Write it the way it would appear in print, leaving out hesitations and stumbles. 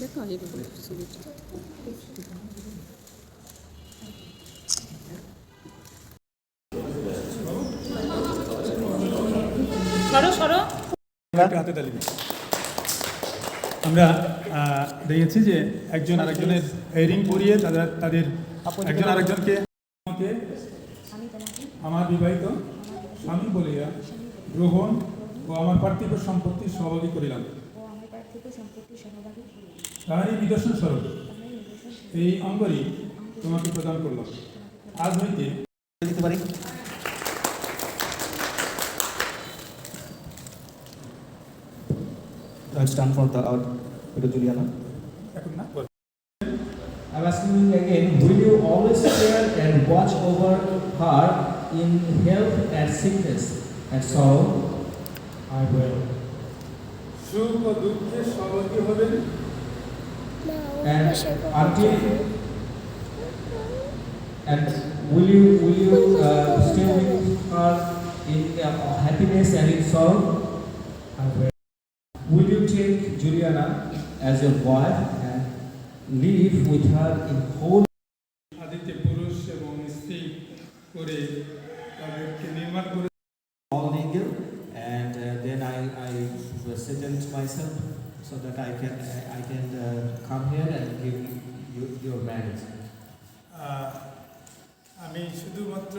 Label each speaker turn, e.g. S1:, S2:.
S1: দেখো এইভাবে ছবিটা সরো সরো
S2: হাতে তালি দিই। আমরা দেখেছি যে একজন আরেকজনের রিং পরিয়ে তাদের একজন আরেকজনকে আমার বিবাহিত স্বামী বলিয়া গ্রহণ ও আমার পার্থিব সম্পত্তির সহভাগী করিলাম। তাহারই নিদর্শন স্বরূপ এই অঙ্গরই তোমাকে প্রদান করলাম। আজ হইতে দিতে পারি।
S3: It's done for our Juliana. I'm asking you again, will you always care and watch over her in health and sickness and sorrow? I will.
S2: সুখ ও দুঃখে সহভাগী হবেন
S3: And until and will you stay with her in happiness and in sorrow? I will. Will you take Juliana as your wife and live with her in whole?
S2: আদিতে পুরুষ এবং স্ত্রী করে তাদেরকে নির্মাণ করে
S3: All legal, and then I settled myself so that I can come here and give you your marriage.
S2: আমি শুধুমাত্র